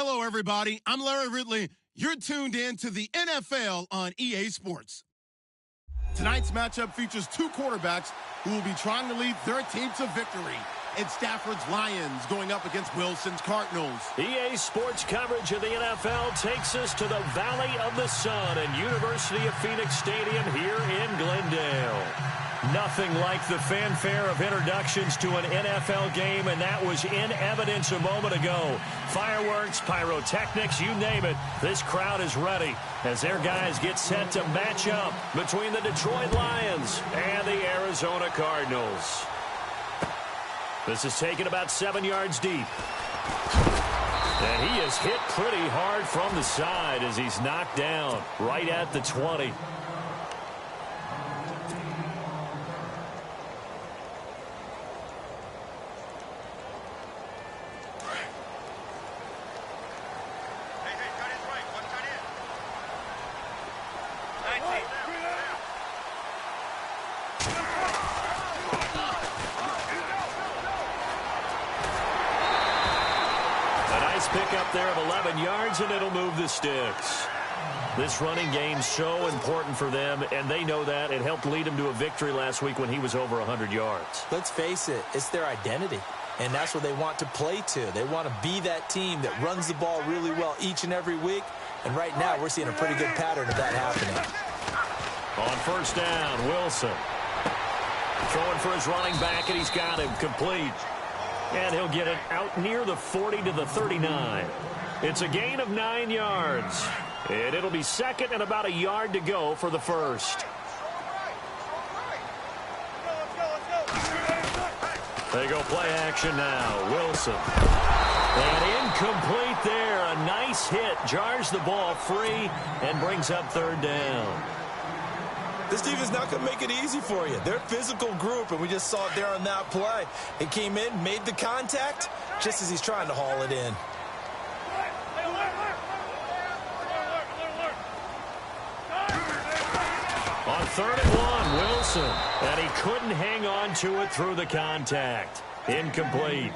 Hello, everybody. I'm Larry Ridley. You're tuned in to the NFL on EA Sports. Tonight's matchup features two quarterbacks who will be trying to lead their team to victory. It's Stafford's Lions going up against Wilson's Cardinals. EA Sports coverage of the NFL takes us to the Valley of the Sun and University of Phoenix Stadium here in Glendale. Nothing like the fanfare of introductions to an NFL game, and that was in evidence a moment ago. Fireworks, pyrotechnics, you name it. This crowd is ready as their guys get set to match up between the Detroit Lions and the Arizona Cardinals. This is taken about 7 yards deep. And he is hit pretty hard from the side as he's knocked down right at the 20. Pickup there of 11 yards, and it'll move the sticks. This running game's so important for them, and they know that. It helped lead them to a victory last week when he was over 100 yards. Let's face it, it's their identity, and that's what they want to play to. They want to be that team that runs the ball really well each and every week, and right now we're seeing a pretty good pattern of that happening. On first down, Wilson. Throwing for his running back, and he's got him complete. And he'll get it out near the 40 to the 39. It's a gain of 9 yards. And it'll be second and about a yard to go for the first. They go play action now. Wilson. And incomplete there. A nice hit. Jars the ball free and brings up third down. This team is not going to make it easy for you. They're a physical group, and we just saw it there on that play. It came in, made the contact, just as he's trying to haul it in. On 3rd and 1, Wilson. And he couldn't hang on to it through the contact. Incomplete.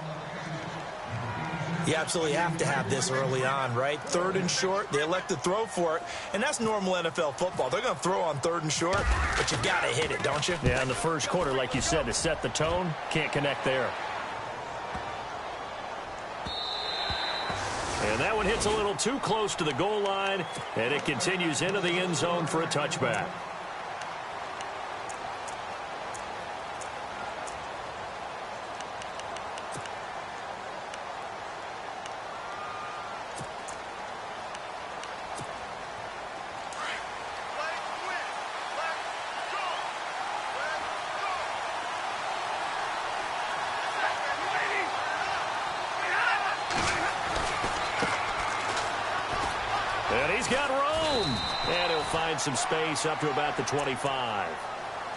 You absolutely have to have this early on, right? 3rd and short, they elect to throw for it, and that's normal NFL football. They're going to throw on 3rd and short, but you got to hit it, don't you? Yeah, in the first quarter, like you said, to set the tone, can't connect there. And that one hits a little too close to the goal line, and it continues into the end zone for a touchback. And he's got room. And he'll find some space up to about the 25.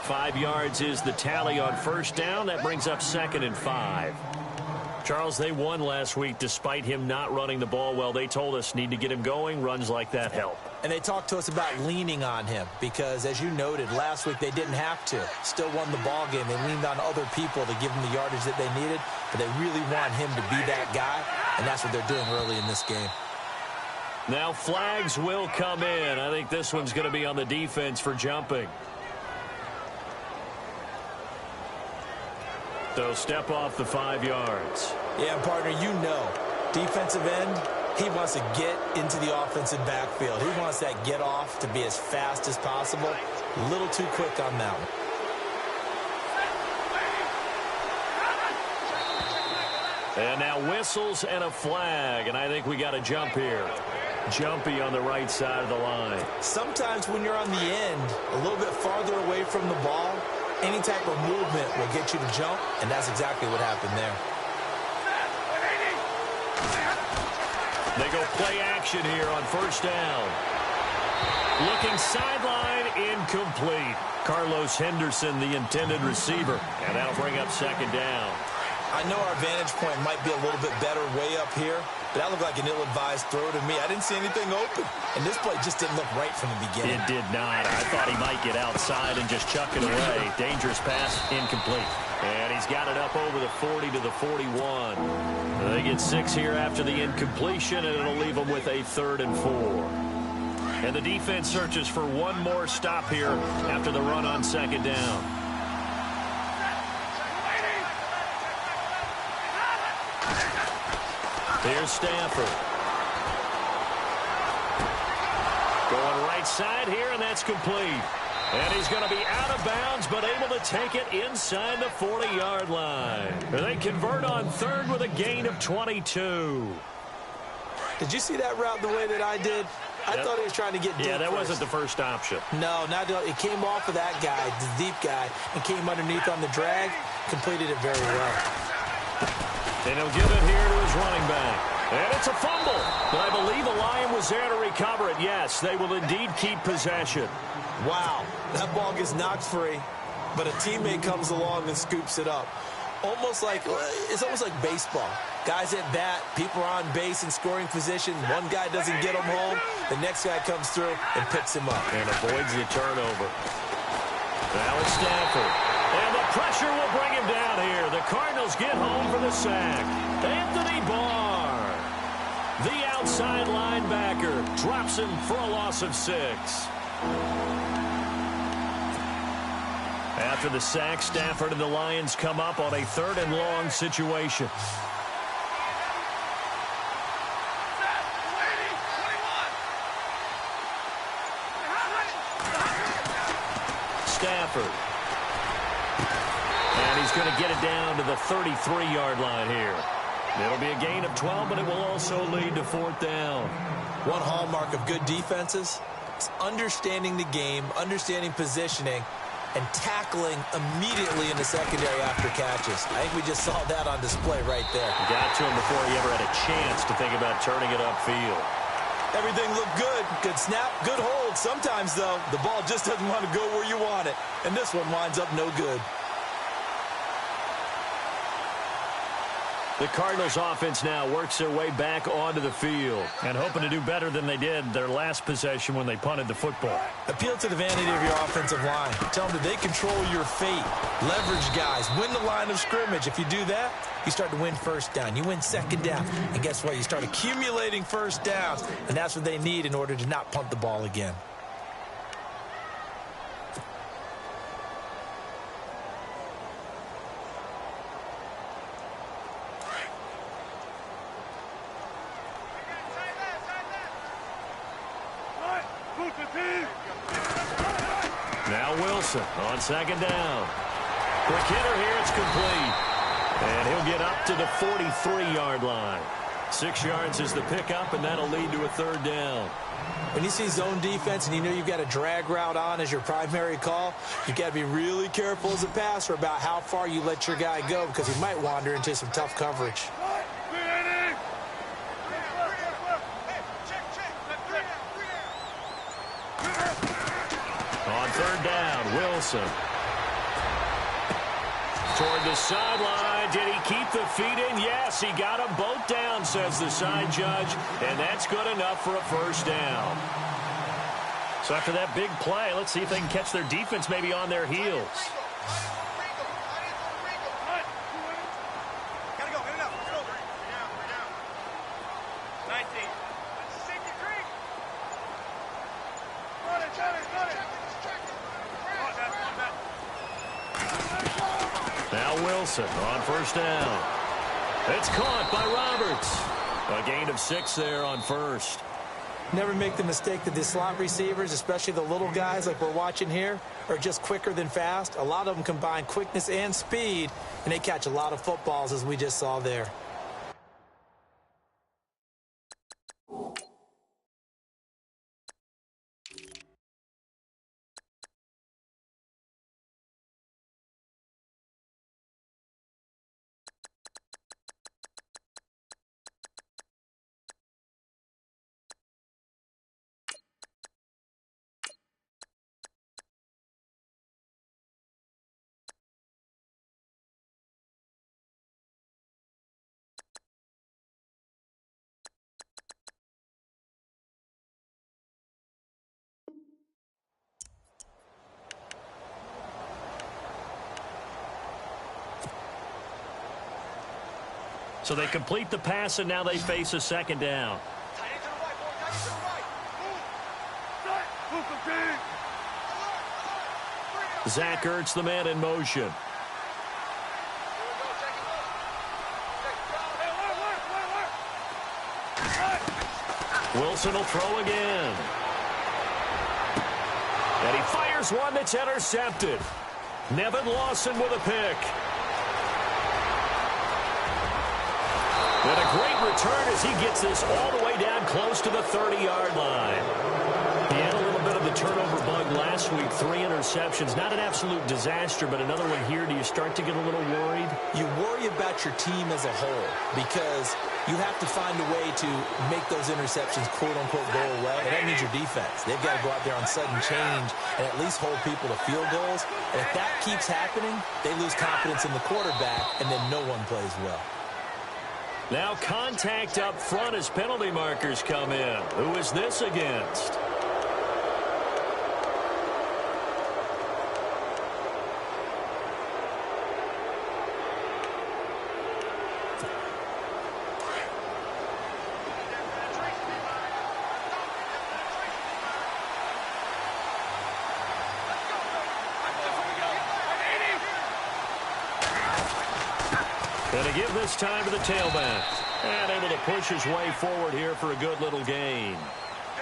5 yards is the tally on first down. That brings up 2nd and 5. Charles, they won last week despite him not running the ball well. They told us need to get him going. Runs like that help. And they talked to us about leaning on him because, as you noted, last week they didn't have to. Still won the ball game. They leaned on other people to give them the yardage that they needed, but they really want him to be that guy, and that's what they're doing early in this game. Now flags will come in. I think this one's going to be on the defense for jumping. They'll step off the 5 yards. Yeah, partner, you know, defensive end, he wants to get into the offensive backfield. He wants that get off to be as fast as possible. A little too quick on that one. And now whistles and a flag, and I think we got a jump here. Jumpy on the right side of the line. Sometimes when you're on the end, a little bit farther away from the ball, any type of movement will get you to jump, and that's exactly what happened there. They go play action here on first down. Looking sideline, incomplete. Carlos Henderson, the intended receiver, and that'll bring up 2nd down. I know our vantage point might be a little bit better way up here, but that looked like an ill-advised throw to me. I didn't see anything open, and this play just didn't look right from the beginning. It did not. I thought he might get outside and just chuck it away. Dangerous pass, incomplete. And he's got it up over the 40 to the 41. They get 6 here after the incompletion, and it'll leave them with a 3rd and 4. And the defense searches for one more stop here after the run on 2nd down. Here's Stafford. Going right side here, and that's complete. And he's going to be out of bounds, but able to take it inside the 40-yard line. They convert on 3rd with a gain of 22. Did you see that route the way that I did? I thought he was trying to get deep. Yeah, that first. wasn't the first option. No, not it came off of that guy, the deep guy, and came underneath on the drag. Completed it very well. And he'll give it here to his running back. And it's a fumble. But I believe the Lion was there to recover it. Yes, they will indeed keep possession. Wow, that ball gets knocked free, but a teammate comes along and scoops it up. It's almost like baseball. Guys at bat, people are on base in scoring position. One guy doesn't get him home. The next guy comes through and picks him up. And avoids the turnover. Now it's Stafford. And the pressure will bring him down here. The Cardinals get home for the sack. Anthony Barr, the outside linebacker, drops him for a loss of 6. After the sack, Stafford and the Lions come up on a 3rd and long situation. Stafford. And he's going to get it down to the 33-yard line here. It'll be a gain of 12, but it will also lead to 4th down. One hallmark of good defenses is understanding the game, understanding positioning, and tackling immediately in the secondary after catches. I think we just saw that on display right there. Got to him before he ever had a chance to think about turning it upfield. Everything looked good. Good snap, good hold. Sometimes, though, the ball just doesn't want to go where you want it. And this one winds up no good. The Cardinals offense now works their way back onto the field and hoping to do better than they did their last possession when they punted the football. Appeal to the vanity of your offensive line. Tell them that they control your fate. Leverage guys. Win the line of scrimmage. If you do that, you start to win 1st down. You win 2nd down. And guess what? You start accumulating 1st downs. And that's what they need in order to not punt the ball again. Now Wilson on 2nd down. Quick hitter here, it's complete. And he'll get up to the 43-yard line. 6 yards is the pickup, and that'll lead to a 3rd down. When you see zone defense and you know you've got a drag route on as your primary call, you've got to be really careful as a passer about how far you let your guy go because he might wander into some tough coverage. On 3rd down, Wilson. Toward the sideline. Did he keep the feet in? Yes, he got them both down, says the side judge. And that's good enough for a 1st down. So after that big play, let's see if they can catch their defense maybe on their heels. Now Wilson on 1st down. It's caught by Roberts. A gain of 6 there on 1st. Never make the mistake that the slot receivers, especially the little guys like we're watching here, are just quicker than fast. A lot of them combine quickness and speed, and they catch a lot of footballs, as we just saw there. So they complete the pass, and now they face a second down. Zach Ertz, the man in motion. Wilson will throw again. And he fires one that's intercepted. Nevin Lawson with a pick. And a great return as he gets this all the way down close to the 30-yard line. He had a little bit of the turnover bug last week, 3 interceptions. Not an absolute disaster, but another one here. Do you start to get a little worried? You worry about your team as a whole because you have to find a way to make those interceptions, quote-unquote, go away. And that means your defense. They've got to go out there on sudden change and at least hold people to field goals. And if that keeps happening, they lose confidence in the quarterback, and then no one plays well. Now contact up front as penalty markers come in. Who is this against? Going to give this time to the tailback. And able to push his way forward here for a good little gain.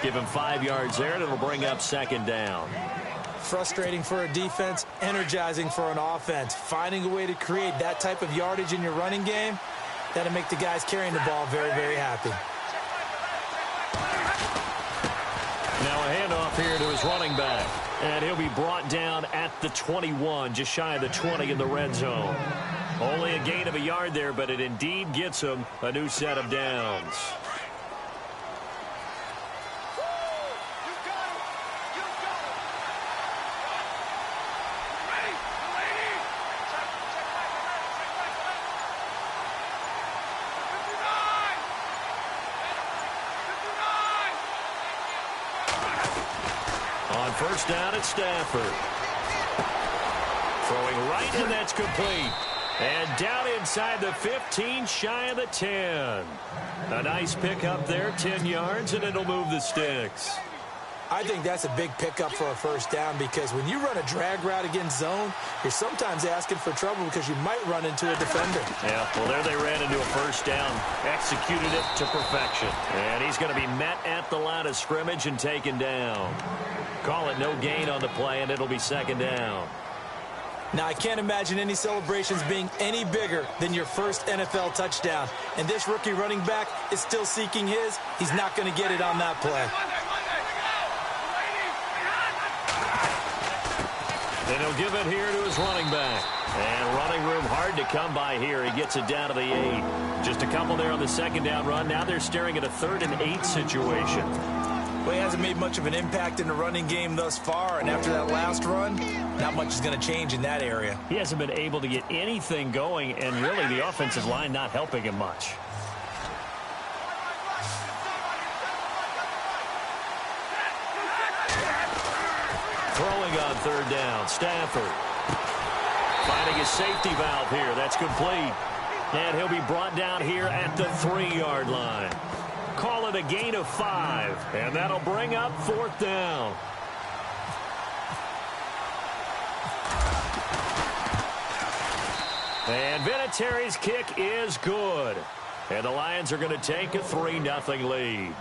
Give him 5 yards there, and it'll bring up second down. Frustrating for a defense, energizing for an offense. Finding a way to create that type of yardage in your running game, that'll make the guys carrying the ball very, very happy. Now a handoff here to his running back. And he'll be brought down at the 21, just shy of the 20 in the red zone. Only a gain of a yard there, but it indeed gets him a new set of downs. On first down, it's Stafford. Throwing right, and that's complete. And down inside the 15, shy of the 10. A nice pickup there, 10 yards, and it'll move the sticks. I think that's a big pickup for a first down because when you run a drag route against zone, you're sometimes asking for trouble because you might run into a defender. Yeah, well, there they ran into a first down, executed it to perfection. And he's going to be met at the line of scrimmage and taken down. Call it no gain on the play, and it'll be second down. Now, I can't imagine any celebrations being any bigger than your first NFL touchdown. And this rookie running back is still seeking his. He's not going to get it on that play. And he'll give it here to his running back. And running room hard to come by here. He gets it down to the 8. Just a couple there on the second down run. Now they're staring at a 3rd and 8 situation. Well, he hasn't made much of an impact in the running game thus far, and after that last run, not much is going to change in that area. He hasn't been able to get anything going, and really the offensive line not helping him much. Throwing on third down, Stafford. Finding his safety valve here. That's complete. And he'll be brought down here at the 3-yard line. Call it a gain of 5, and that'll bring up 4th down. And Vinatieri's kick is good. And the Lions are going to take a 3-0 lead.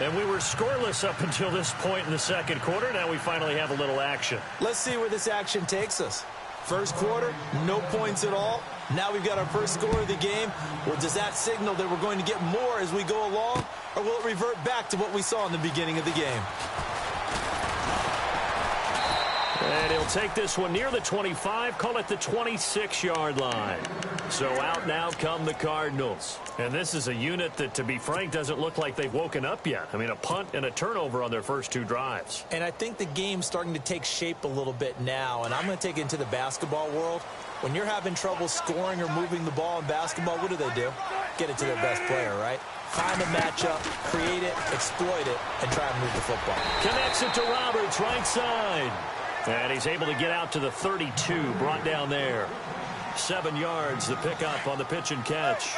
And we were scoreless up until this point in the second quarter. Now we finally have a little action. Let's see where this action takes us. First quarter, no points at all. Now we've got our first score of the game. Or does that signal that we're going to get more as we go along? Or will it revert back to what we saw in the beginning of the game? And he'll take this one near the 25, call it the 26-yard line. So out now come the Cardinals. And this is a unit that, to be frank, doesn't look like they've woken up yet. I mean, a punt and a turnover on their first 2 drives. And I think the game's starting to take shape a little bit now. And I'm going to take it into the basketball world. When you're having trouble scoring or moving the ball in basketball, what do? Get it to their best player, right? Find a matchup, create it, exploit it, and try and move the football. Connects it to Roberts, right side. And he's able to get out to the 32, brought down there. 7 yards, the pickup on the pitch and catch.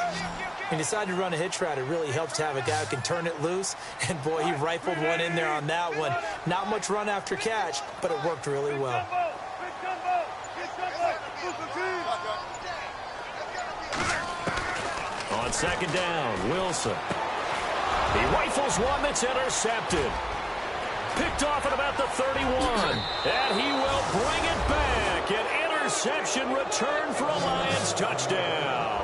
He decided to run a hitch route. It really helps to have a guy who can turn it loose. And, boy, he rifled one in there on that one. Not much run after catch, but it worked really well. On second down, Wilson. He rifles one that's intercepted. Picked off at about the 31. And he will bring it back. An interception return for a Lions touchdown.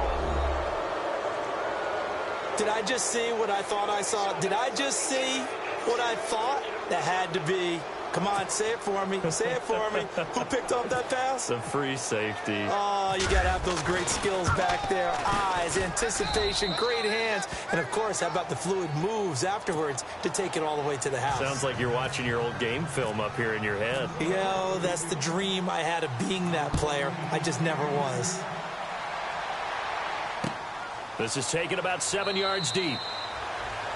Did I just see what I thought I saw? Did I just see what I thought? That had to be. Come on, say it for me. Say it for me. Who picked up that pass? The free safety. Oh, you got to have those great skills back there. Eyes, anticipation, great hands. And, of course, how about the fluid moves afterwards to take it all the way to the house? Sounds like you're watching your old game film up here in your head. Yeah, that's the dream I had of being that player. I just never was. This is taken about 7 yards deep.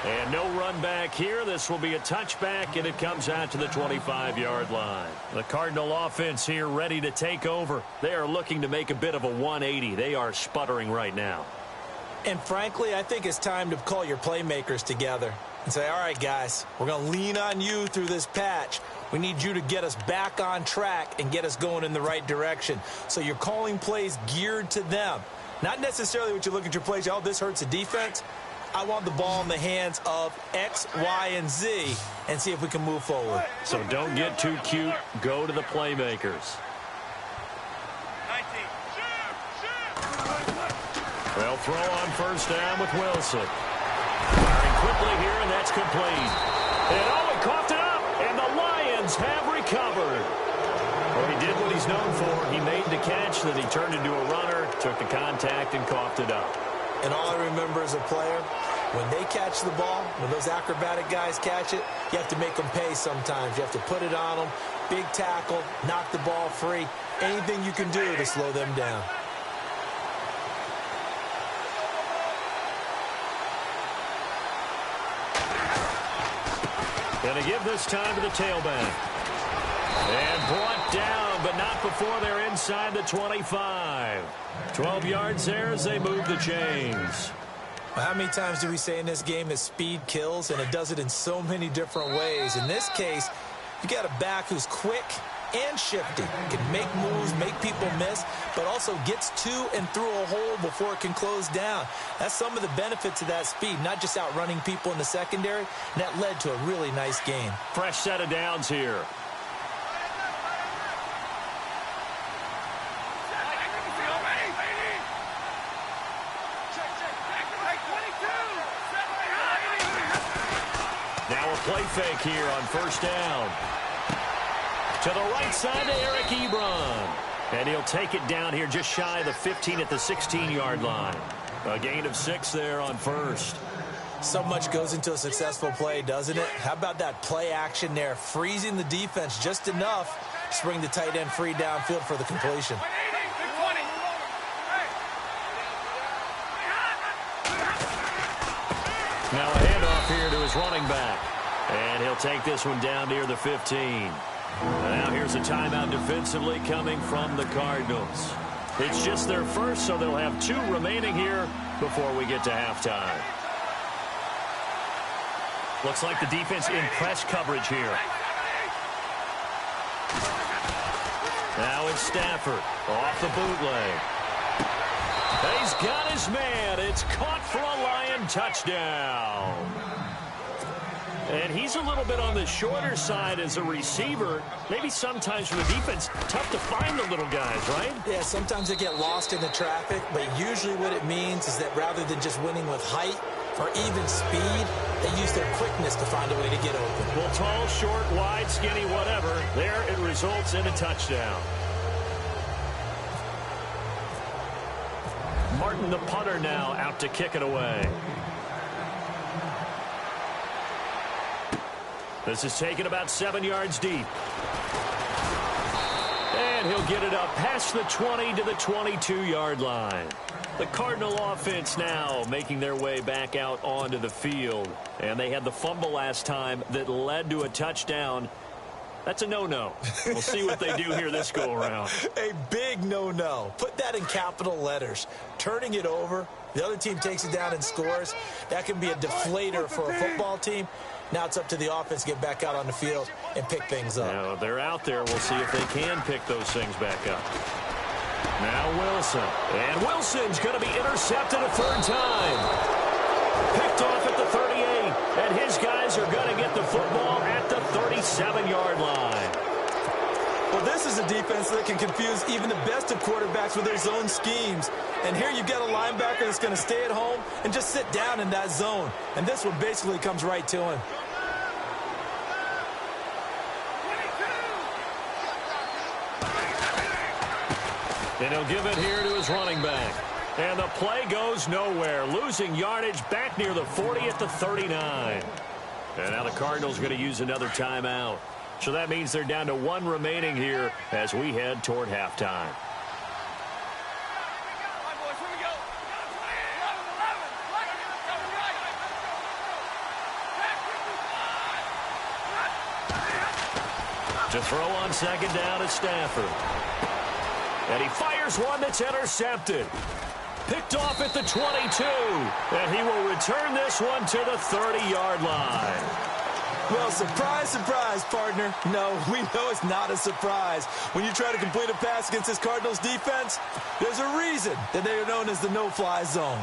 And no run back here. This will be a touchback, and it comes out to the 25-yard line. The Cardinal offense here ready to take over. They are looking to make a bit of a 180. They are sputtering right now. And frankly, I think it's time to call your playmakers together and say, all right, guys, we're going to lean on you through this patch. We need you to get us back on track and get us going in the right direction. So you're calling plays geared to them. Not necessarily what you look at your plays, oh, this hurts the defense. I want the ball in the hands of X, Y, and Z and see if we can move forward. So don't get too cute. Go to the playmakers. They'll throw on first down with Wilson. Firing quickly here, and that's complete. And oh, he coughed it up, and the Lions have recovered. Well, he did what he's known for. He made the catch, then he turned into a runner, took the contact, and coughed it up. And all I remember as a player, when they catch the ball, when those acrobatic guys catch it, you have to make them pay sometimes. You have to put it on them, big tackle, knock the ball free. Anything you can do to slow them down. Going to give this time to the tailback. And brought down, but not before they're inside the 25. 12 yards there as they move the chains. Well, how many times do we say in this game that speed kills, and it does it in so many different ways? In this case, you got a back who's quick and shifty, can make moves, make people miss, but also gets to and through a hole before it can close down. That's some of the benefits of that speed, not just outrunning people in the secondary, and that led to a really nice game. Fresh set of downs here. Now a play fake here on first down. To the right side to Eric Ebron. And he'll take it down here just shy of the 15 at the 16-yard line. A gain of 6 there on first. So much goes into a successful play, doesn't it? How about that play action there, freezing the defense just enough to bring the tight end free downfield for the completion. Now a handoff here to his running back. And he'll take this one down near the 15. Now here's a timeout defensively coming from the Cardinals. It's just their first, so they'll have 2 remaining here before we get to halftime. Looks like the defense in press coverage here. Now it's Stafford off the bootleg. He's got his man. It's caught for a Lion touchdown. And he's a little bit on the shorter side as a receiver. Maybe sometimes for the defense, tough to find the little guys, right? Yeah, sometimes they get lost in the traffic, but usually what it means is that rather than just winning with height or even speed, they use their quickness to find a way to get open. Well, tall, short, wide, skinny, whatever, there it results in a touchdown. Martin, the punter, now out to kick it away. This is taken about 7 yards deep. And he'll get it up past the 20 to the 22-yard line. The Cardinal offense now making their way back out onto the field. And they had the fumble last time that led to a touchdown. That's a no-no. We'll see what they do here this go-around. A big no-no. Put that in capital letters. Turning it over, the other team takes it down and scores. That can be a deflator for a football team. Now it's up to the offense to get back out on the field and pick things up. Now they're out there. We'll see if they can pick those things back up. Now Wilson. And Wilson's going to be intercepted a third time. Picked off at the 38. And his guys are going to get the football at the 37-yard line. Well, this is a defense that can confuse even the best of quarterbacks with their zone schemes. And here you've got a linebacker that's going to stay at home and just sit down in that zone. And this one basically comes right to him. And he'll give it here to his running back. And the play goes nowhere. Losing yardage back near the 40 at the 39. And now the Cardinals are going to use another timeout. So that means they're down to one remaining here as we head toward halftime. To throw on second down is Stafford. And he fires one that's intercepted. Picked off at the 22. And he will return this one to the 30-yard line. Well, surprise, surprise, partner. No, we know it's not a surprise. When you try to complete a pass against this Cardinals defense, there's a reason that they are known as the no-fly zone.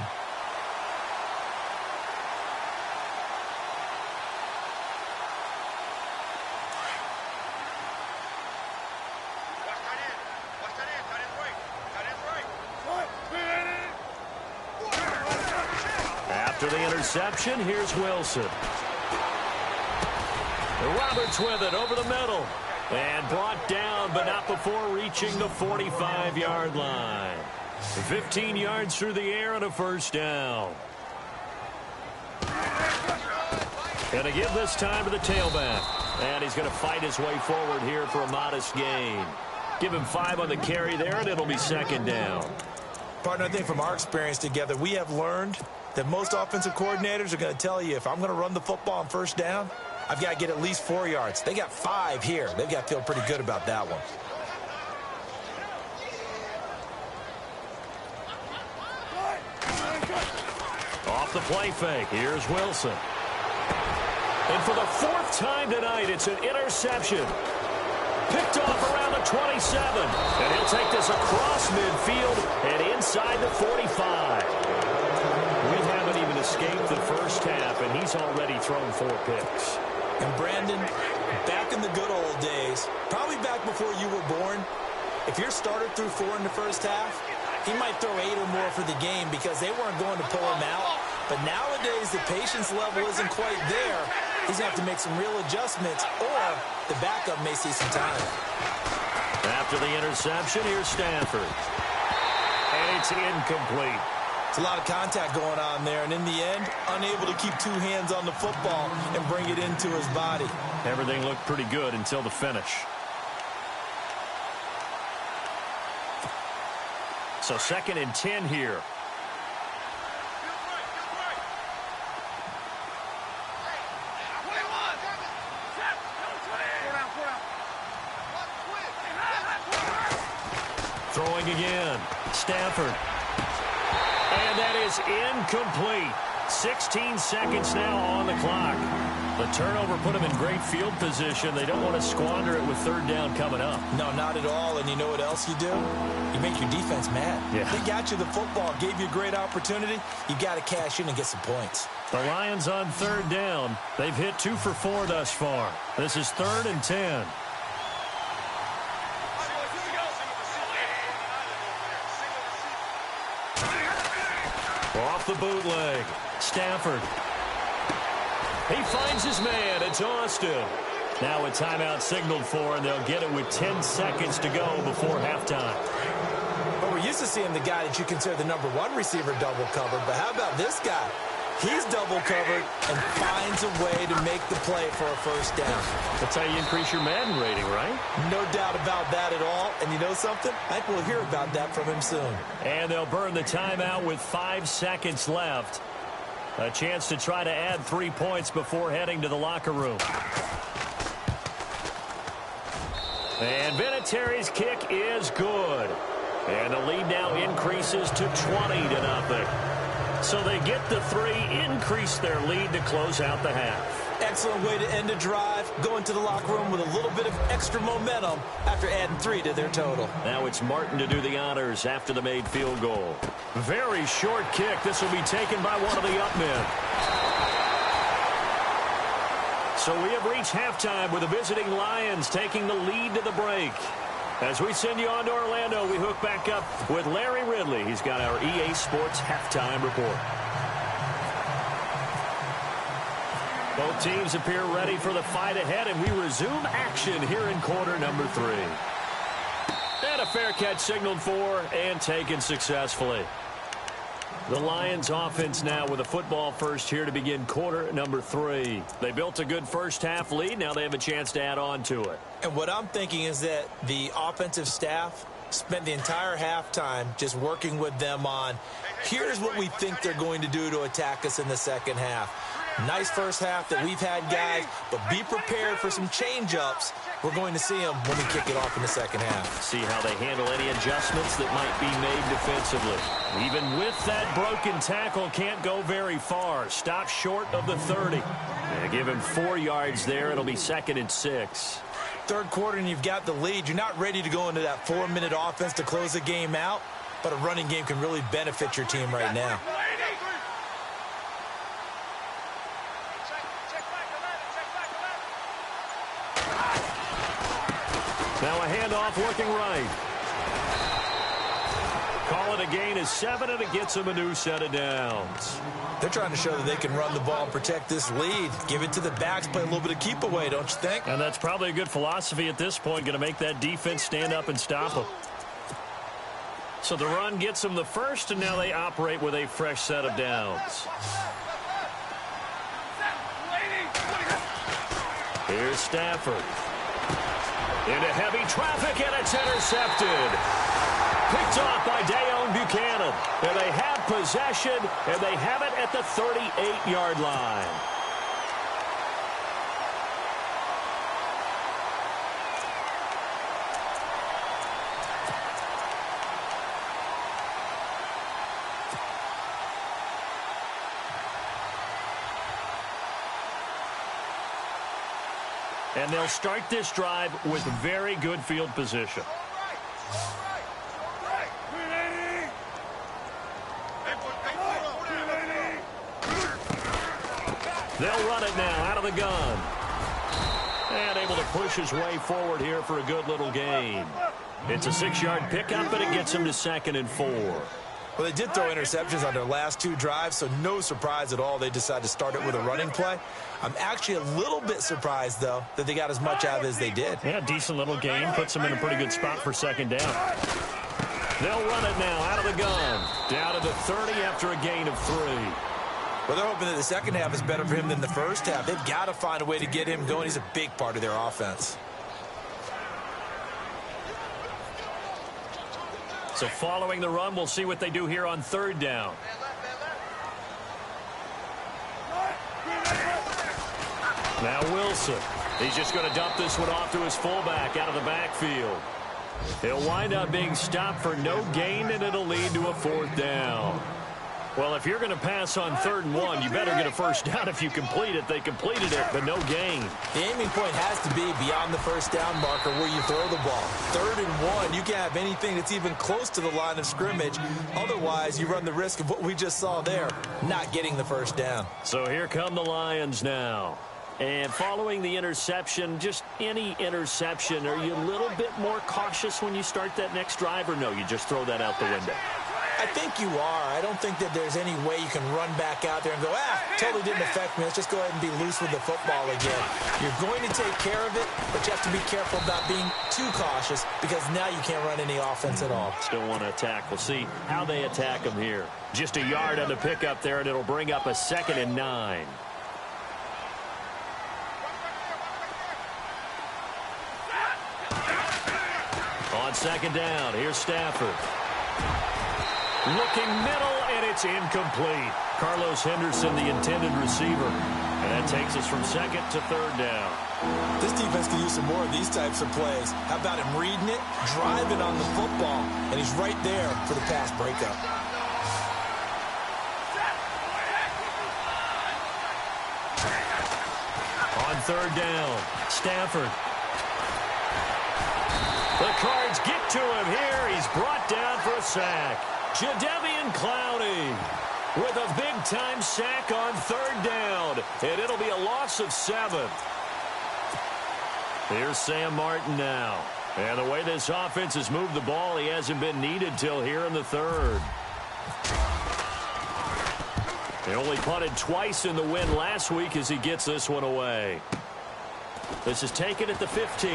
After the interception, here's Wilson. Roberts with it over the middle. And brought down, but not before reaching the 45-yard line. 15 yards through the air and a first down. Gonna give this time to the tailback. And he's going to fight his way forward here for a modest gain. Give him 5 on the carry there, and it'll be second down. Partner, I think from our experience together, we have learned that most offensive coordinators are going to tell you, if I'm going to run the football on first down, I've got to get at least 4 yards. They got 5 here. They've got to feel pretty good about that one. Off the play fake, here's Wilson. And for the 4th time tonight, it's an interception. Picked off around the 27. And he'll take this across midfield and inside the 45. We haven't even escaped the first half, and he's already thrown 4 picks. And Brandon, back in the good old days, probably back before you were born, if your starter threw 4 in the first half, he might throw 8 or more for the game because they weren't going to pull him out. But nowadays, the patience level isn't quite there. He's going to have to make some real adjustments, or the backup may see some time. After the interception, here's Stafford. And it's incomplete. It's a lot of contact going on there, and in the end, unable to keep 2 hands on the football and bring it into his body. Everything looked pretty good until the finish. So 2nd and 10 here. Throwing again. Stafford. And that is incomplete. 16 seconds now on the clock. The turnover put them in great field position. They don't want to squander it with 3rd down coming up. No, not at all. And you know what else you do? You make your defense mad. Yeah. They got you the football, gave you a great opportunity. You got to cash in and get some points. The Lions on 3rd down. They've hit 2 for 4 thus far. This is 3rd and 10. Off the bootleg. Stafford. He finds his man. It's Austin. Now a timeout signaled for, and they'll get it with 10 seconds to go before halftime. But we're used to seeing the guy that you consider the #1 receiver double covered. But how about this guy? He's double covered and finds a way to make the play for a first down. That's how you increase your Madden rating, right? No doubt about that at all. And you know something? I think we'll hear about that from him soon. And they'll burn the timeout with 5 seconds left. A chance to try to add 3 points before heading to the locker room. And Vinatieri's kick is good. And the lead now increases to 20-0. So they get the 3, increase their lead to close out the half. Excellent way to end a drive. Go into the locker room with a little bit of extra momentum after adding 3 to their total. Now it's Martin to do the honors after the made field goal. Very short kick. This will be taken by one of the up men. So we have reached halftime with the visiting Lions taking the lead to the break. As we send you on to Orlando, we hook back up with Larry Ridley. He's got our EA Sports halftime report. Both teams appear ready for the fight ahead, and we resume action here in quarter number 3. And a fair catch signaled for and taken successfully. The Lions offense now with a football first here to begin quarter number 3. They built a good first half lead. Now they have a chance to add on to it. And what I'm thinking is that the offensive staff spent the entire halftime just working with them on, here's what we think they're going to do to attack us in the second half. Nice first half that we've had, guys, but be prepared for some change-ups. We're going to see them when we kick it off in the second half. See how they handle any adjustments that might be made defensively. Even with that broken tackle, can't go very far. Stop short of the 30. Give him 4 yards there. It'll be 2nd and 6. Third quarter and you've got the lead. You're not ready to go into that 4-minute offense to close the game out, but a running game can really benefit your team right now. Now a handoff looking right. Call it a gain of 7, and it gets them a new set of downs. They're trying to show that they can run the ball and protect this lead. Give it to the backs, play a little bit of keep away, don't you think? And that's probably a good philosophy at this point, going to make that defense stand up and stop them. So the run gets them the first, and now they operate with a fresh set of downs. Here's Stafford. Into heavy traffic, and it's intercepted. Picked off by Dayon Buchanan. And they have possession, and they have it at the 38-yard line. And they'll start this drive with very good field position. They'll run it now out of the gun. And able to push his way forward here for a good little gain. It's a 6-yard pickup, but it gets him to 2nd and 4. Well, they did throw interceptions on their last 2 drives, so no surprise at all they decided to start it with a running play. I'm actually a little bit surprised, though, that they got as much out of it as they did. Yeah, decent little gain. Puts them in a pretty good spot for 2nd down. They'll run it now out of the gun. Down to the 30 after a gain of 3. Well, they're hoping that the second half is better for him than the first half. They've got to find a way to get him going. He's a big part of their offense. So following the run, we'll see what they do here on 3rd down. Now Wilson. He's just going to dump this one off to his fullback out of the backfield. He'll wind up being stopped for no gain, and it'll lead to a 4th down. Well, if you're going to pass on 3rd and 1, you better get a first down if you complete it. They completed it, but no gain. The aiming point has to be beyond the first down marker where you throw the ball. 3rd and 1, you can't have anything that's even close to the line of scrimmage. Otherwise, you run the risk of what we just saw there, not getting the first down. So here come the Lions now. And following the interception, just any interception, are you a little bit more cautious when you start that next drive, or no, you just throw that out the window? I think you are. I don't think that there's any way you can run back out there and go, totally didn't affect me. Let's just go ahead and be loose with the football again. You're going to take care of it, but you have to be careful about being too cautious because now you can't run any offense at all. Still want to attack. We'll see how they attack them here. Just a yard on the pickup there, and it'll bring up a 2nd and 9. On 2nd down, here's Stafford. Looking middle, and it's incomplete. Carlos Henderson, the intended receiver. And that takes us from second to third down. This defense can use some more of these types of plays. How about him reading it, driving on the football, and he's right there for the pass breakup. On third down, Stafford. The Cards get to him here. He's brought down for a sack. Jadeveon Clowney with a big-time sack on third down. And it'll be a loss of 7. Here's Sam Martin now. And the way this offense has moved the ball, he hasn't been needed till here in the third. He only punted twice in the win last week as he gets this one away. This is taken at the 15.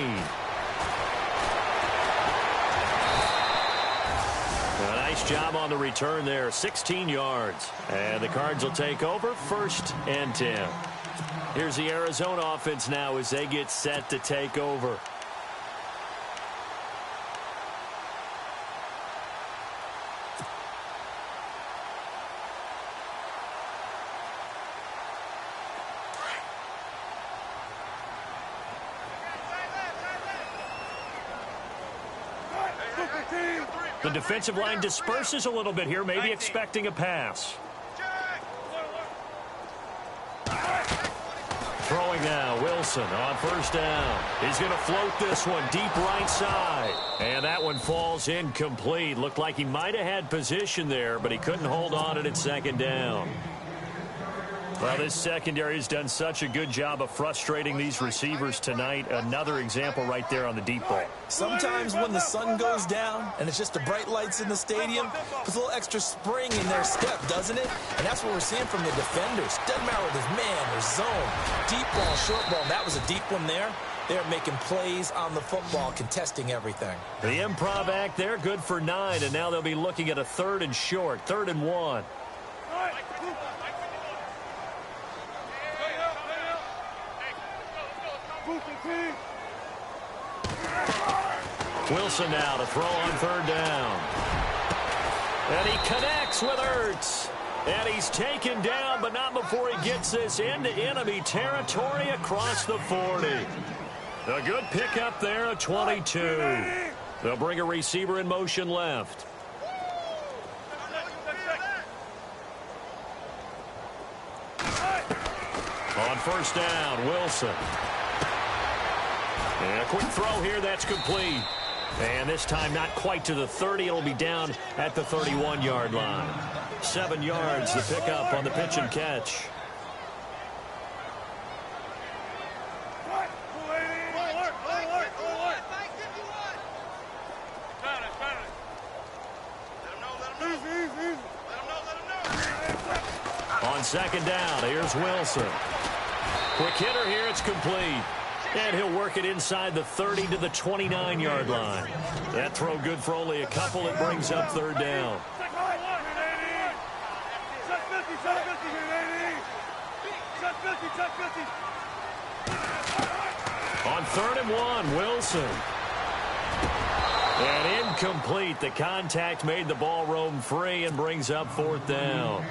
A nice job on the return there, 16 yards. And the Cards will take over 1st and 10. Here's the Arizona offense now as they get set to take over. The defensive line disperses a little bit here, maybe expecting a pass. Throwing now, Wilson on 1st down. He's going to float this one deep right side. And that one falls incomplete. Looked like he might have had position there, but he couldn't hold on it at 2nd down. Well, this secondary has done such a good job of frustrating these receivers tonight. Another example right there on the deep ball. Sometimes when the sun goes down and it's just the bright lights in the stadium, puts a little extra spring in their step, doesn't it? And that's what we're seeing from the defenders. Doesn't matter whether it's man or zone, deep ball, short ball. That was a deep one there. They're making plays on the football, contesting everything. The improv act there, good for 9, and now they'll be looking at a 3rd and short, 3rd and 1. Wilson now to throw on 3rd down. And he connects with Ertz. And he's taken down, but not before he gets this into enemy territory across the 40. A good pickup there at 22. They'll bring a receiver in motion left. On 1st down, Wilson. And a quick throw here, that's complete. And this time not quite to the 30. It'll be down at the 31-yard line. 7 yards, the pickup on the pitch and catch. On 2nd down, here's Wilson. Quick hitter here, it's complete. And he'll work it inside the 30 to the 29-yard line. That throw good for only a couple. It brings up 3rd down. On 3rd and 1, Wilson. And incomplete. The contact made the ball roam free and brings up 4th down.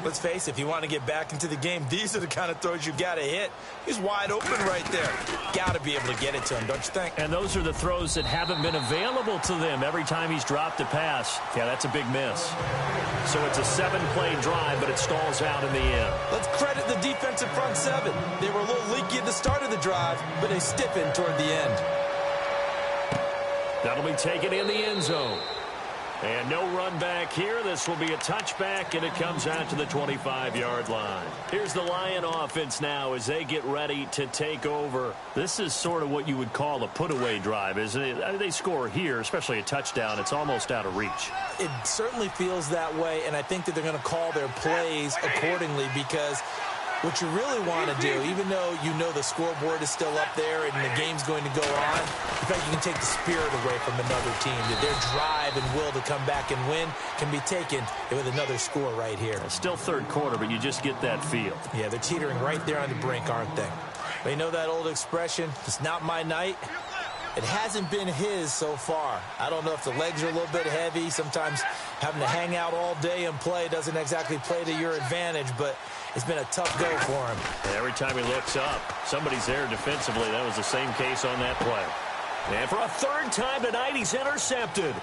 Let's face it, if you want to get back into the game, these are the kind of throws you got to hit. He's wide open right there. Got to be able to get it to him, don't you think? And those are the throws that haven't been available to them every time he's dropped a pass. Yeah, that's a big miss. So it's a 7-play drive, but it stalls out in the end. Let's credit the defensive front 7. They were a little leaky at the start of the drive, but they stiffened toward the end. That'll be taken in the end zone. And no run back here. This will be a touchback, and it comes out to the 25-yard line. Here's the Lion offense now as they get ready to take over. This is sort of what you would call a put-away drive, isn't it? They score here, especially a touchdown. It's almost out of reach. It certainly feels that way, and I think that they're going to call their plays accordingly because what you really want to do, even though you know the scoreboard is still up there and the game's going to go on, in fact, you can take the spirit away from another team. That their drive and will to come back and win can be taken with another score right here. It's still 3rd quarter, but you just get that feel. Yeah, they're teetering right there on the brink, aren't they? But you know that old expression, it's not my night. It hasn't been his so far. I don't know if the legs are a little bit heavy. Sometimes having to hang out all day and play doesn't exactly play to your advantage, but it's been a tough go for him. And every time he looks up, somebody's there defensively. That was the same case on that play. And for a third time tonight, he's intercepted.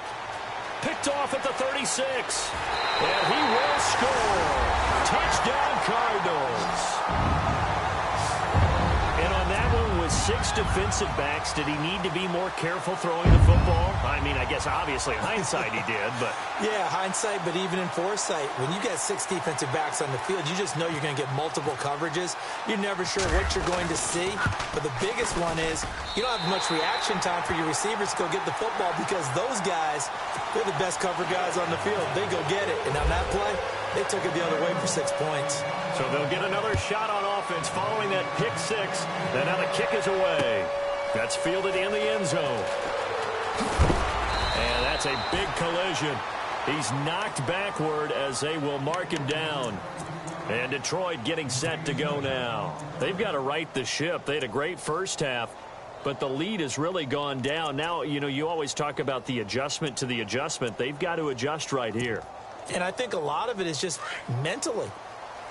Picked off at the 36. And he will score. Touchdown, Cardinals. And on that one with 6 defensive backs, did he need to be more careful throwing the football? I mean, I guess obviously hindsight he did, but... Yeah, hindsight, but even in foresight, when you got 6 defensive backs on the field, you just know you're going to get multiple coverages. You're never sure what you're going to see. But the biggest one is you don't have much reaction time for your receivers to go get the football because those guys, they're the best cover guys on the field. They go get it. And on that play, they took it the other way for 6 points. So they'll get another shot on offense following that pick 6. And now the kick is away. That's fielded in the end zone. And that's a big collision. He's knocked backward as they will mark him down. And Detroit getting set to go now. They've got to right the ship. They had a great first half, but the lead has really gone down. Now, you know, you always talk about the adjustment to the adjustment. They've got to adjust right here. And I think a lot of it is just mentally.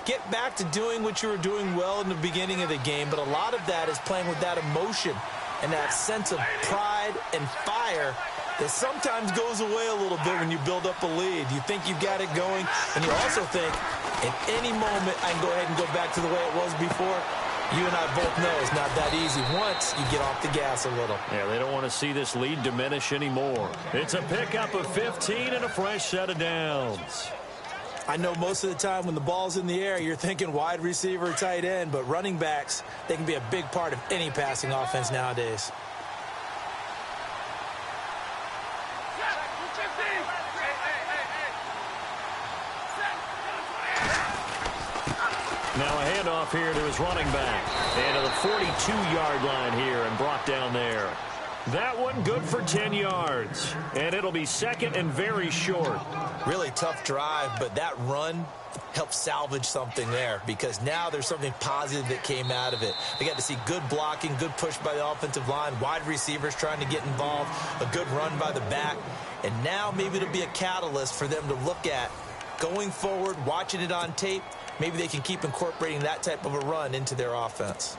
Get back to doing what you were doing well in the beginning of the game, but a lot of that is playing with that emotion and that sense of pride and fire that sometimes goes away a little bit when you build up a lead. You think you've got it going, and you also think, at any moment, I can go ahead and go back to the way it was before. You and I both know it's not that easy once you get off the gas a little. Yeah, they don't want to see this lead diminish anymore. It's a pickup of 15 and a fresh set of downs. I know most of the time when the ball's in the air, you're thinking wide receiver, tight end, but running backs, they can be a big part of any passing offense nowadays. Now a handoff here to his running back. And to the 42-yard line here and brought down there. That one good for 10 yards. And it'll be second and very short. Really tough drive, but that run helped salvage something there because now there's something positive that came out of it. They got to see good blocking, good push by the offensive line, wide receivers trying to get involved, a good run by the back. And now maybe it'll be a catalyst for them to look at going forward, watching it on tape. Maybe they can keep incorporating that type of a run into their offense.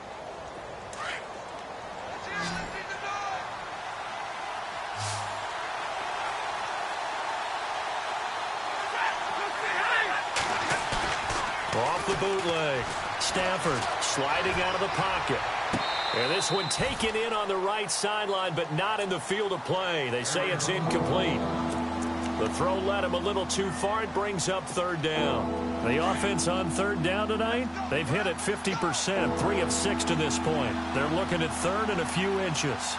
Off the bootleg. Stafford sliding out of the pocket. And this one taken in on the right sideline, but not in the field of play. They say it's incomplete. The throw led him a little too far. It brings up third down. The offense on third down tonight, they've hit it 50%, 3 of 6 to this point. They're looking at third and a few inches.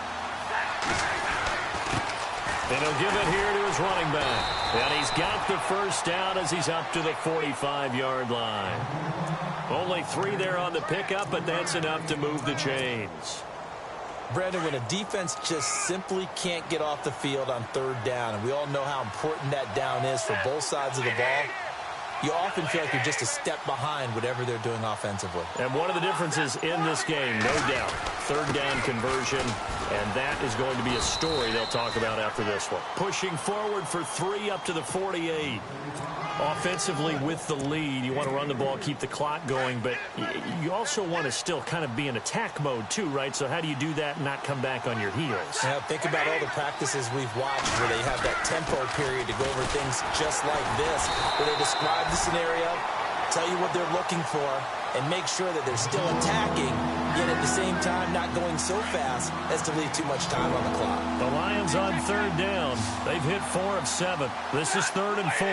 And he'll give it here to his running back. And he's got the first down as he's up to the 45-yard line. Only 3 there on the pickup, but that's enough to move the chains. Brandon, when a defense just simply can't get off the field on third down, and we all know how important that down is for both sides of the ball, you often feel like you're just a step behind whatever they're doing offensively. And one of the differences in this game, no doubt, third down conversion, and that is going to be a story they'll talk about after this one. Pushing forward for 3 up to the 48. Offensively with the lead, you want to run the ball, keep the clock going, but you also want to still kind of be in attack mode too, right? So how do you do that and not come back on your heels? Yeah, think about all the practices we've watched where they have that tempo period to go over things just like this, where they describe the scenario, tell you what they're looking for, and make sure that they're still attacking, yet at the same time not going so fast as to leave too much time on the clock. The Lions on third down. They've hit 4 of 7. This is 3rd and 4.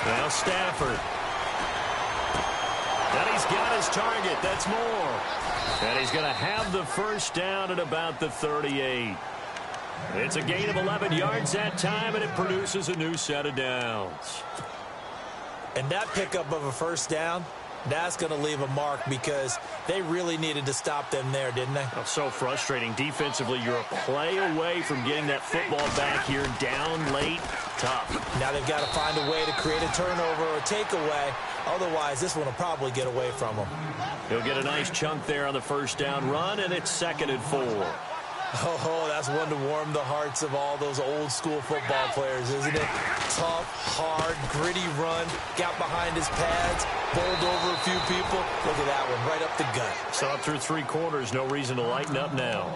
Now Stafford. And he's got his target. That's more. And he's going to have the first down at about the 38. It's a gain of 11 yards that time, and it produces a new set of downs. And that pickup of a first down, that's going to leave a mark because they really needed to stop them there, didn't they? Oh, so frustrating. Defensively, you're a play away from getting that football back here down late. Tough. Now they've got to find a way to create a turnover or a takeaway. Otherwise, this one will probably get away from them. He'll get a nice chunk there on the first down run, and it's 2nd and 4. Oh, that's one to warm the hearts of all those old school football players, isn't it? Tough, hard, gritty run, got behind his pads, bowled over a few people. Look at that one, right up the gut. Saw it through 3 quarters, no reason to lighten up now.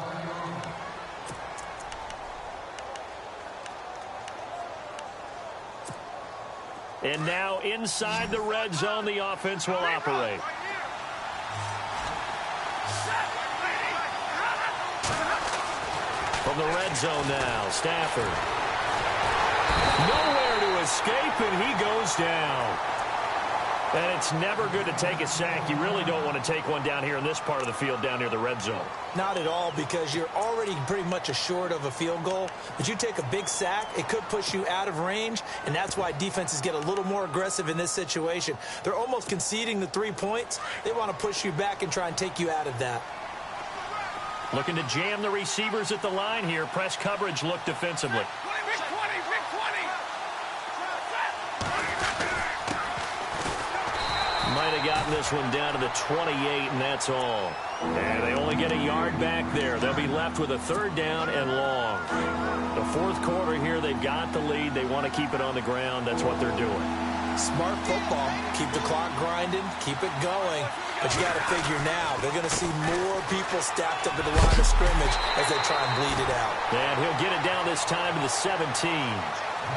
And now inside the red zone, the offense will operate. From the red zone now, Stafford. Nowhere to escape, and he goes down. And it's never good to take a sack. You really don't want to take one down here in this part of the field down near the red zone. Not at all, because you're already pretty much assured of a field goal. But you take a big sack, it could push you out of range, and that's why defenses get a little more aggressive in this situation. They're almost conceding the 3 points. They want to push you back and try and take you out of that. Looking to jam the receivers at the line here. Press coverage look defensively. Might have gotten this one down to the 28, and that's all. And they only get a yard back there. They'll be left with a 3rd down and long. The 4th quarter here, they've got the lead. They want to keep it on the ground. That's what they're doing. Smart football. Keep the clock grinding. Keep it going. But you got to figure now, they're going to see more people stacked up at the line of scrimmage as they try and bleed it out. And he'll get it down this time to the 17.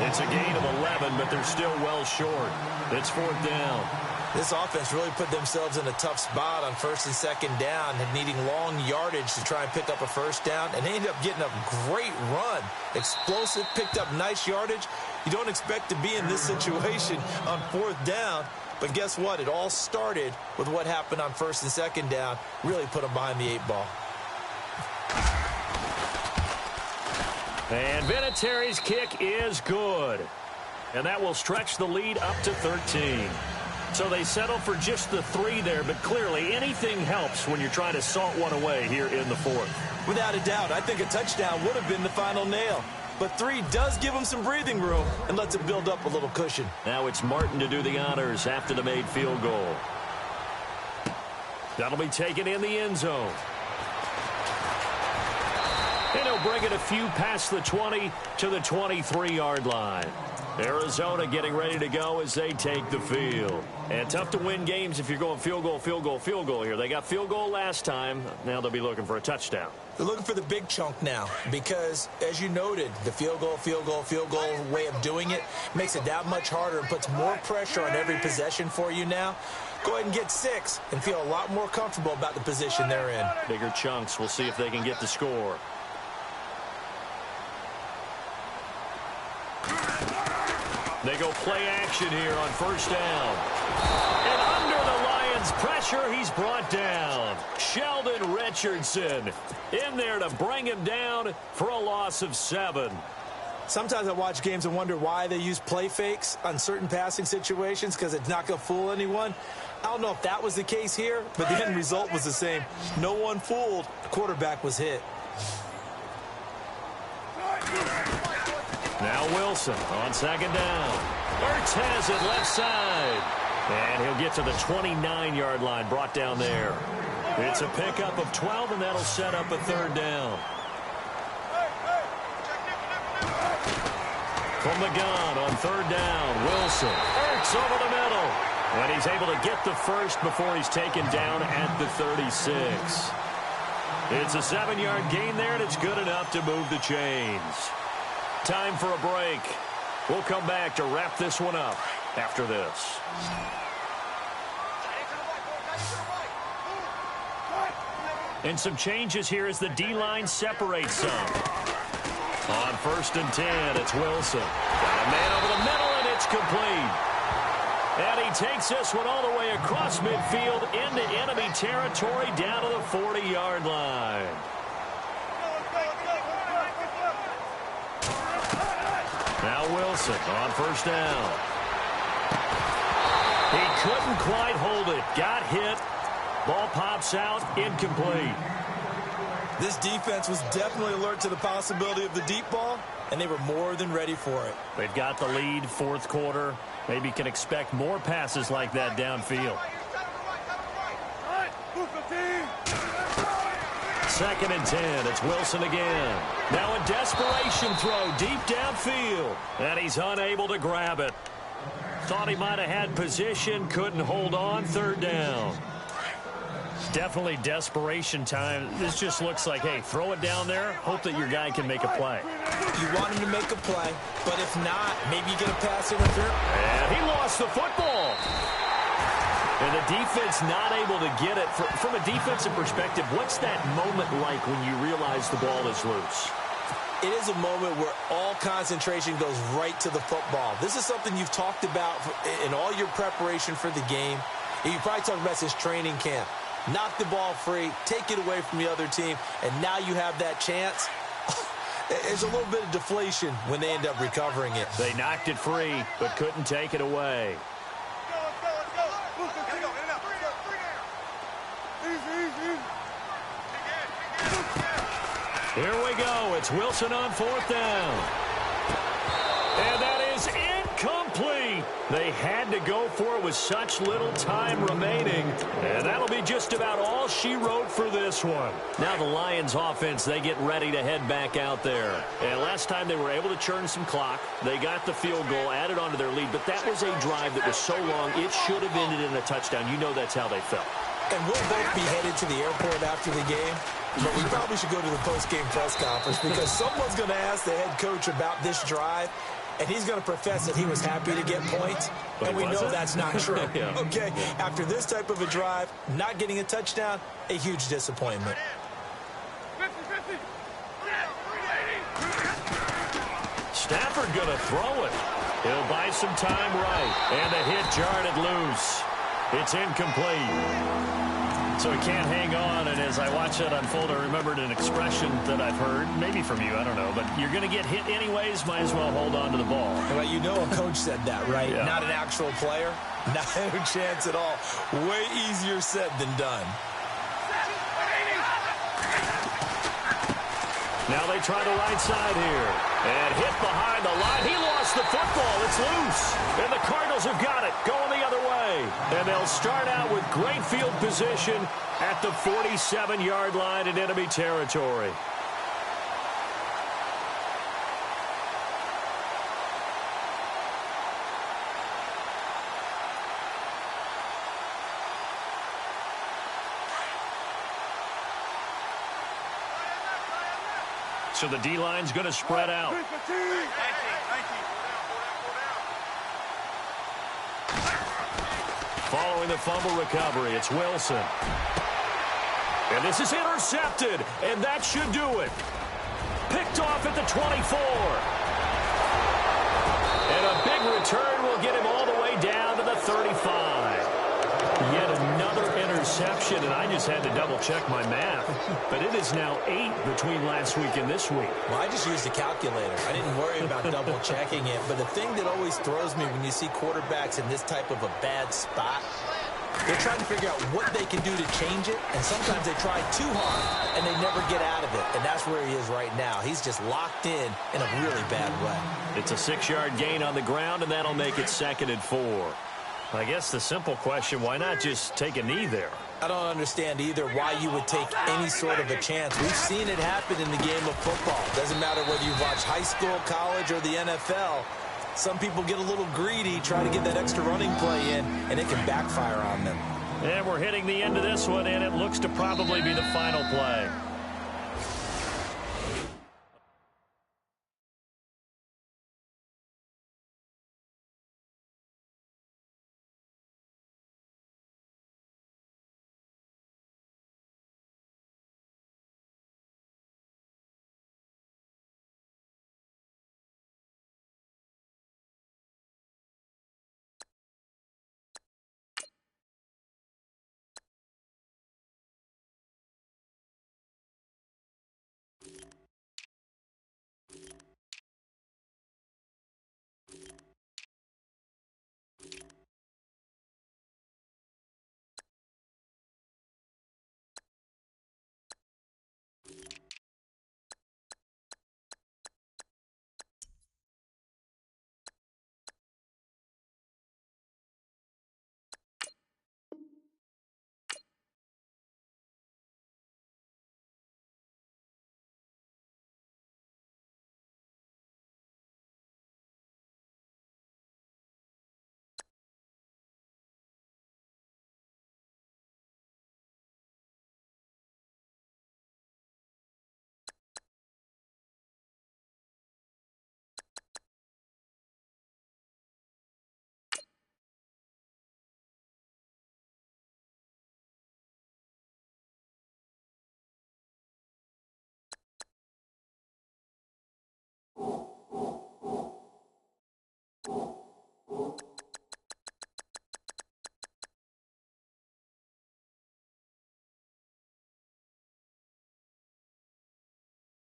It's a gain of 11, but they're still well short. It's 4th down. This offense really put themselves in a tough spot on 1st and 2nd down, and needing long yardage to try and pick up a 1st down, and they ended up getting a great run. Explosive, picked up nice yardage. You don't expect to be in this situation on 4th down, but guess what? It all started with what happened on 1st and 2nd down. Really put them behind the 8 ball. And Vinatieri's kick is good. And that will stretch the lead up to 13. So they settle for just the 3 there, but clearly anything helps when you're trying to salt one away here in the 4th. Without a doubt, I think a touchdown would have been the final nail. But 3 does give them some breathing room and lets it build up a little cushion. Now it's Martin to do the honors after the made field goal. That'll be taken in the end zone. And he'll bring it a few past the 20 to the 23-yard line. Arizona getting ready to go as they take the field. And tough to win games if you're going field goal, field goal, field goal here. They got field goal last time. Now they'll be looking for a touchdown. They're looking for the big chunk now because, as you noted, the field goal way of doing it makes it that much harder and puts more pressure on every possession for you now. Go ahead and get 6 and feel a lot more comfortable about the position they're in. Bigger chunks. We'll see if they can get the score. They go play action here on 1st down. And under the Lions' pressure, he's brought down. Sheldon Richardson in there to bring him down for a loss of 7. Sometimes I watch games and wonder why they use play fakes on certain passing situations because it's not going to fool anyone. I don't know if that was the case here, but the end result was the same. No one fooled. The quarterback was hit. Now Wilson on 2nd down. Ertz has it left side. And he'll get to the 29-yard line, brought down there. It's a pickup of 12, and that'll set up a 3rd down. From the gun on 3rd down, Wilson. Ertz over the middle. And he's able to get the first before he's taken down at the 36. It's a 7-yard gain there, and it's good enough to move the chains. Time for a break. We'll come back to wrap this one up after this. And some changes here as the D-line separates some. On 1st and 10, it's Wilson. Got a man over the middle, and it's complete. And he takes this one all the way across midfield into enemy territory down to the 40-yard line. Now Wilson on 1st down. He couldn't quite hold it. Got hit. Ball pops out. Incomplete. This defense was definitely alert to the possibility of the deep ball, and they were more than ready for it. They've got the lead, 4th quarter. Maybe can expect more passes like that downfield. 2nd and 10. It's Wilson again. Now a desperation throw deep downfield. And he's unable to grab it. Thought he might have had position, couldn't hold on. 3rd down. Definitely desperation time. This just looks like, hey, throw it down there, hope that your guy can make a play. You want him to make a play, but if not, maybe you get a pass interference. And he lost the football. And the defense not able to get it. From a defensive perspective, what's that moment like when you realize the ball is loose? It is a moment where all concentration goes right to the football. This is something you've talked about in all your preparation for the game. And you probably talked about since training camp. Knock the ball free, take it away from the other team, and now you have that chance. There's a little bit of deflation when they end up recovering it. They knocked it free, but couldn't take it away. Here we go. It's Wilson on 4th down. And that is incomplete. They had to go for it with such little time remaining. And that'll be just about all she wrote for this one. Now the Lions offense, they get ready to head back out there. And last time they were able to churn some clock. They got the field goal, added on to their lead. But that was a drive that was so long, it should have ended in a touchdown. You know that's how they felt. And we'll both be headed to the airport after the game. But we probably should go to the post-game press conference because someone's going to ask the head coach about this drive, and he's going to profess that he was happy to get points, and we know that's not true. Yeah. Okay, after this type of a drive, not getting a touchdown, a huge disappointment. Stafford going to throw it. He'll buy some time right. And the hit jarred it loose. It's incomplete. So he can't hang on, and as I watch that unfold, I remembered an expression that I've heard, maybe from you, I don't know, but you're going to get hit anyways, might as well hold on to the ball. Well, you know a coach said that, right? Yeah. Not an actual player. Not a chance at all. Way easier said than done. Now they try the right side here. And hit behind the line. He lost the football. It's loose. And the Cardinals have got it. Going the other way. And they'll start out with great field position at the 47-yard line in enemy territory. So the D-line's going to spread out. Following the fumble recovery, it's Wilson. And this is intercepted, and that should do it. Picked off at the 24. And a big return will get him all the way down to the 35. Yet another interception, and I just had to double-check my math. But it is now 8 between last week and this week. Well, I just used a calculator. I didn't worry about double-checking it. But the thing that always throws me when you see quarterbacks in this type of a bad spot, they're trying to figure out what they can do to change it, and sometimes they try too hard, and they never get out of it. And that's where he is right now. He's just locked in a really bad way. It's a 6-yard gain on the ground, and that'll make it 2nd and 4. I guess the simple question, why not just take a knee there? I don't understand either why you would take any sort of a chance. We've seen it happen in the game of football. Doesn't matter whether you watch high school, college, or the NFL. Some people get a little greedy, try to get that extra running play in, and it can backfire on them. And we're hitting the end of this one, and it looks to probably be the final play.